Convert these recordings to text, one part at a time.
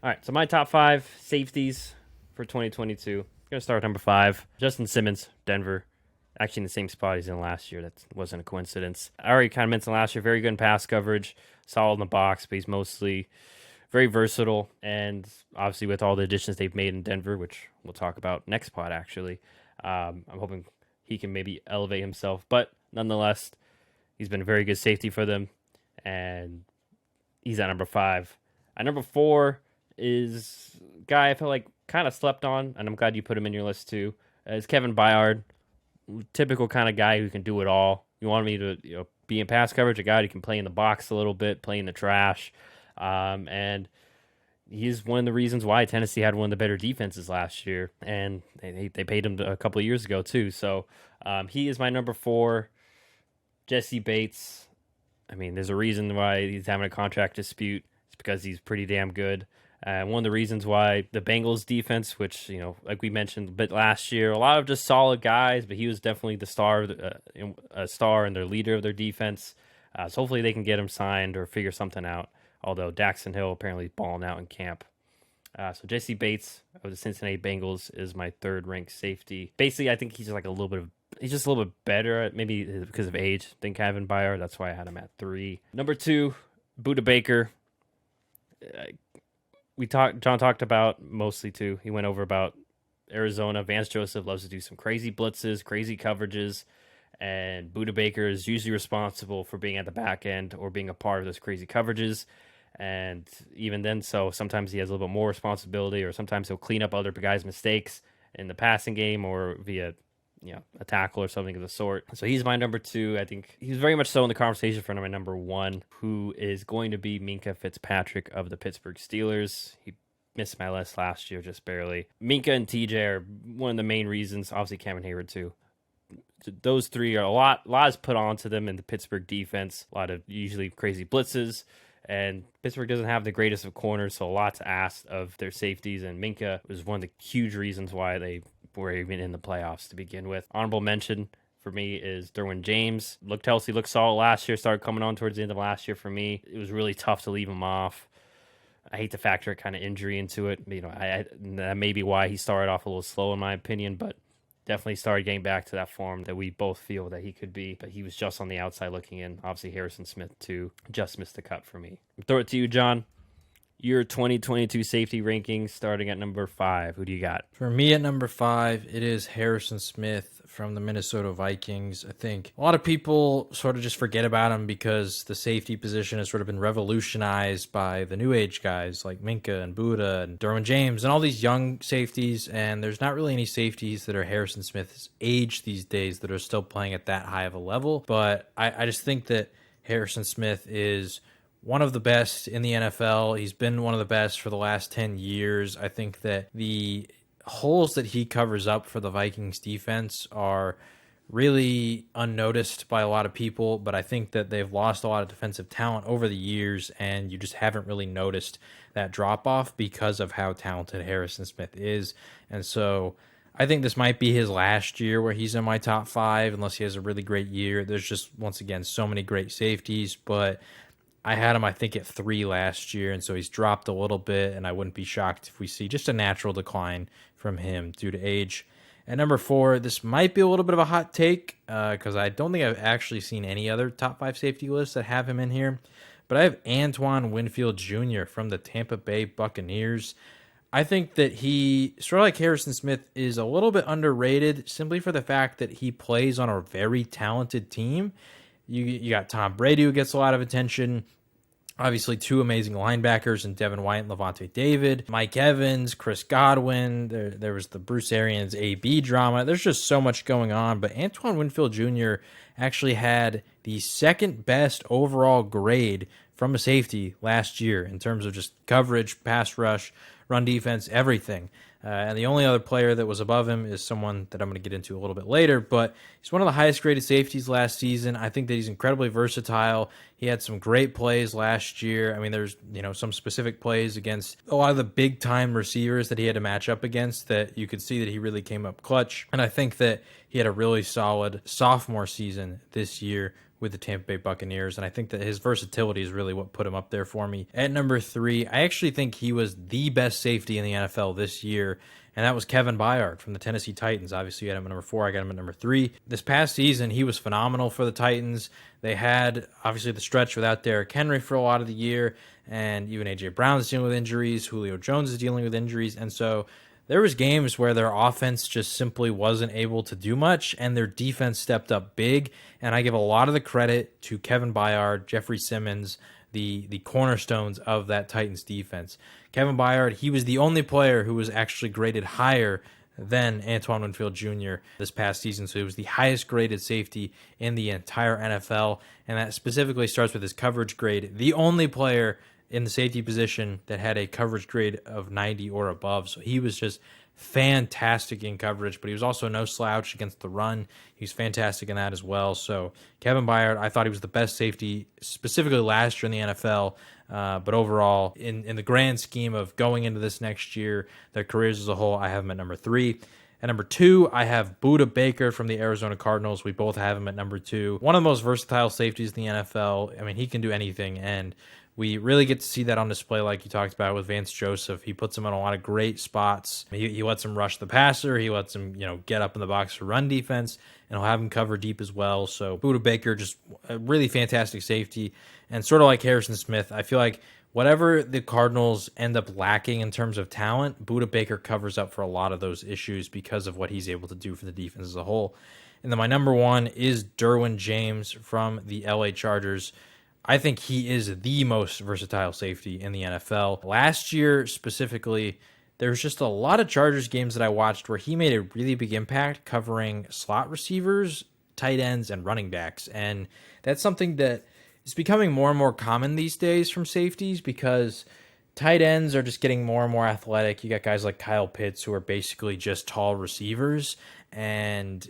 All right, so my top 5 safeties for 2022. Gonna start with number 5, Justin Simmons, Denver. Actually in the same spot he's in last year. That wasn't a coincidence. I already kind of mentioned last year, very good in pass coverage, solid in the box, but he's mostly very versatile. And obviously with all the additions they've made in Denver, which we'll talk about next pod actually, I'm hoping he can maybe elevate himself. But nonetheless, he's been a very good safety for them, and he's at number 5. At number 4 is a guy I feel like kind of slept on, and I'm glad you put him in your list too. Is Kevin Byard, typical kind of guy who can do it all. You want me to be in pass coverage, a guy who can play in the box a little bit, play in the trash, and he's one of the reasons why Tennessee had one of the better defenses last year, and they paid him a couple of years ago too. So he is my number 4. Jesse Bates. I mean, there's a reason why he's having a contract dispute. It's because he's pretty damn good. One of the reasons why the Bengals defense, which, like we mentioned a bit last year, a lot of just solid guys, but he was definitely the star, a star and their leader of their defense. So hopefully they can get him signed or figure something out. Although Daxton Hill apparently balling out in camp. So Jesse Bates of the Cincinnati Bengals is my 3rd ranked safety. Basically, I think he's just a little bit better, maybe because of age, than Kevin Byard. That's why I had him at 3. Number 2, Budda Baker. John talked about mostly too. He went over about Arizona. Vance Joseph loves to do some crazy blitzes, crazy coverages, and Budda Baker is usually responsible for being at the back end or being a part of those crazy coverages. And even then, so sometimes he has a little bit more responsibility, or sometimes he'll clean up other guys' mistakes in the passing game or via a tackle or something of the sort. So he's my number 2. I think he's very much so in the conversation for my number 1, who is going to be Minkah Fitzpatrick of the Pittsburgh Steelers. He missed my list last year just barely. Minkah and TJ are one of the main reasons. Obviously, Cameron Hayward too. Those 3 are a lot is put onto them in the Pittsburgh defense. A lot of usually crazy blitzes. And Pittsburgh doesn't have the greatest of corners, so a lot's asked of their safeties. And Minkah was one of the huge reasons why they were even in the playoffs to begin with. Honorable mention for me is Derwin James. Looked healthy, looked solid last year, started coming on towards the end of last year for me. It was really tough to leave him off. I hate to factor kind of injury into it. That may be why he started off a little slow in my opinion, but definitely started getting back to that form that we both feel that he could be. But he was just on the outside looking in. Obviously, Harrison Smith, too, just missed the cut for me. Throw it to you, John. Your 2022 safety rankings starting at number 5. Who do you got? For me at number 5, it is Harrison Smith from the Minnesota Vikings. I think a lot of people sort of just forget about him because the safety position has sort of been revolutionized by the new age guys like Minkah and Budda and Derwin James and all these young safeties, and there's not really any safeties that are Harrison Smith's age these days that are still playing at that high of a level. But I just think that Harrison Smith is one of the best in the NFL. He's been one of the best for the last 10 years. I think that the holes that he covers up for the Vikings defense are really unnoticed by a lot of people, but I think that they've lost a lot of defensive talent over the years, and you just haven't really noticed that drop-off because of how talented Harrison Smith is. And so I think this might be his last year where he's in my top 5, unless he has a really great year. There's just, once again, so many great safeties, but I had him, I think, at 3 last year, and so he's dropped a little bit, and I wouldn't be shocked if we see just a natural decline from him due to age. At number 4, this might be a little bit of a hot take because I don't think I've actually seen any other top 5 safety lists that have him in here, but I have Antoine Winfield Jr. from the Tampa Bay Buccaneers. I think that he, sort of like Harrison Smith, is a little bit underrated simply for the fact that he plays on a very talented team. You got Tom Brady, who gets a lot of attention. Obviously, 2 amazing linebackers in Devin White and Levante David. Mike Evans, Chris Godwin. There was the Bruce Arians AB drama. There's just so much going on. But Antoine Winfield Jr. actually had the 2nd best overall grade from a safety last year in terms of just coverage, pass rush, run defense, everything. And the only other player that was above him is someone that I'm going to get into a little bit later, but he's one of the highest graded safeties last season. I think that he's incredibly versatile. He had some great plays last year. I mean, there's, some specific plays against a lot of the big time receivers that he had to match up against that you could see that he really came up clutch. And I think that he had a really solid sophomore season this year with the Tampa Bay Buccaneers, and I think that his versatility is really what put him up there for me. At number 3, I actually think he was the best safety in the NFL this year, and that was Kevin Byard from the Tennessee Titans. Obviously, you had him at number 4. I got him at number 3. This past season, he was phenomenal for the Titans. They had, obviously, the stretch without Derrick Henry for a lot of the year, and even A.J. Brown's dealing with injuries. Julio Jones is dealing with injuries, and so there was games where their offense just simply wasn't able to do much, and their defense stepped up big, and I give a lot of the credit to Kevin Byard, Jeffrey Simmons, the cornerstones of that Titans defense. Kevin Byard, he was the only player who was actually graded higher than Antoine Winfield Jr. this past season, so he was the highest graded safety in the entire NFL, and that specifically starts with his coverage grade. The only player in the safety position that had a coverage grade of 90 or above, so he was just fantastic in coverage, but he was also no slouch against the run. He was fantastic in that as well. So Kevin Byard, I thought he was the best safety specifically last year in the NFL, but overall, in the grand scheme of going into this next year, their careers as a whole, I have him at number 3. At number 2, I have Budda Baker from the Arizona Cardinals. We both have him at number 2. One of the most versatile safeties in the NFL. I mean, he can do anything, and we really get to see that on display like you talked about with Vance Joseph. He puts him in a lot of great spots. He lets him rush the passer. He lets him, get up in the box for run defense, and he'll have him cover deep as well. So Budda Baker, just a really fantastic safety. And sort of like Harrison Smith, I feel like whatever the Cardinals end up lacking in terms of talent, Budda Baker covers up for a lot of those issues because of what he's able to do for the defense as a whole. And then my number 1 is Derwin James from the LA Chargers. I think he is the most versatile safety in the NFL. Last year, specifically, there's just a lot of Chargers games that I watched where he made a really big impact covering slot receivers, tight ends, and running backs. And that's something that is becoming more and more common these days from safeties because tight ends are just getting more and more athletic. You got guys like Kyle Pitts who are basically just tall receivers, and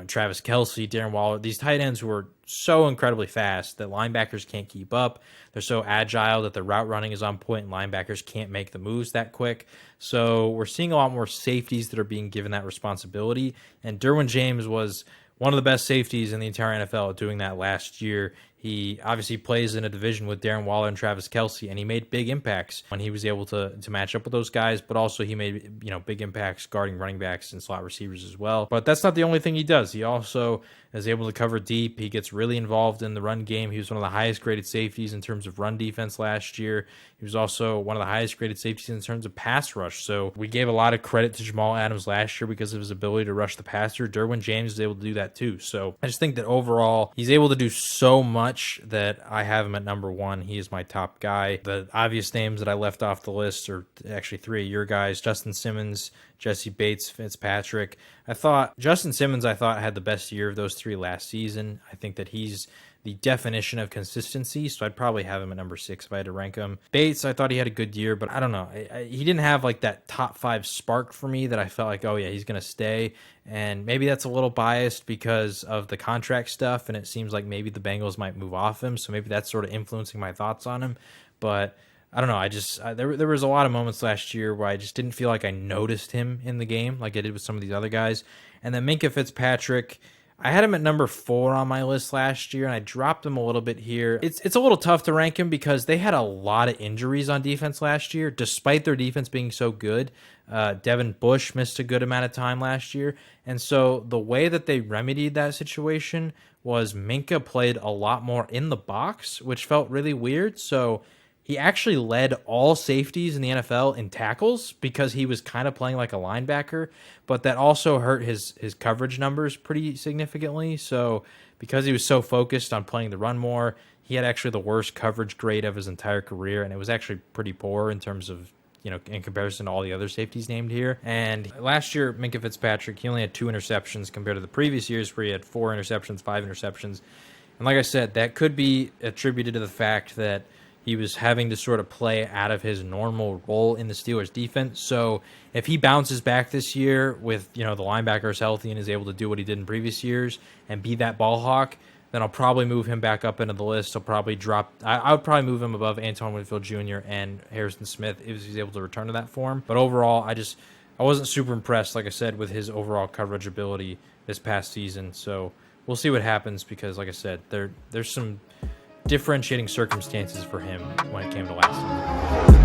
Travis Kelce, Darren Waller, these tight ends who are so incredibly fast that linebackers can't keep up. They're so agile that the route running is on point and linebackers can't make the moves that quick. So we're seeing a lot more safeties that are being given that responsibility, and Derwin James was one of the best safeties in the entire NFL doing that last year. He obviously plays in a division with Darren Waller and Travis Kelce, and he made big impacts when he was able to match up with those guys, but also he made big impacts guarding running backs and slot receivers as well. But that's not the only thing he does. He also is able to cover deep. He gets really involved in the run game. He was one of the highest graded safeties in terms of run defense last year. He was also one of the highest graded safeties in terms of pass rush. So we gave a lot of credit to Jamal Adams last year because of his ability to rush the passer. Derwin James is able to do that too. So I just think that overall, he's able to do so much that I have him at number 1. He is my top guy. The obvious names that I left off the list are actually 3 of your guys: Justin Simmons, Jesse Bates, Fitzpatrick. Justin Simmons had the best year of those 3 last season. I think that he's the definition of consistency, so I'd probably have him at number 6 if I had to rank him. Bates, I thought he had a good year, but I don't know. He didn't have like that top 5 spark for me that I felt like, oh yeah, he's going to stay. And maybe that's a little biased because of the contract stuff, and it seems like maybe the Bengals might move off him, so maybe that's sort of influencing my thoughts on him. But I don't know. There was a lot of moments last year where I just didn't feel like I noticed him in the game like I did with some of these other guys. And then Minkah Fitzpatrick, I had him at number 4 on my list last year, and I dropped him a little bit here. It's a little tough to rank him because they had a lot of injuries on defense last year, despite their defense being so good. Devin Bush missed a good amount of time last year, and so the way that they remedied that situation was Minkah played a lot more in the box, which felt really weird. So he actually led all safeties in the NFL in tackles because he was kind of playing like a linebacker, but that also hurt his coverage numbers pretty significantly. So because he was so focused on playing the run more, he had actually the worst coverage grade of his entire career, and it was actually pretty poor in terms of, in comparison to all the other safeties named here. And last year, Minkah Fitzpatrick, he only had 2 interceptions compared to the previous years where he had 4 interceptions, 5 interceptions. And like I said, that could be attributed to the fact that he was having to sort of play out of his normal role in the Steelers defense. So if he bounces back this year with, the linebackers healthy and is able to do what he did in previous years and be that ball hawk, then I'll probably move him back up into the list. I would probably move him above Antoine Winfield Jr. and Harrison Smith if he's able to return to that form. But overall, I wasn't super impressed, like I said, with his overall coverage ability this past season. So we'll see what happens because, like I said, there's some differentiating circumstances for him when it came to last season.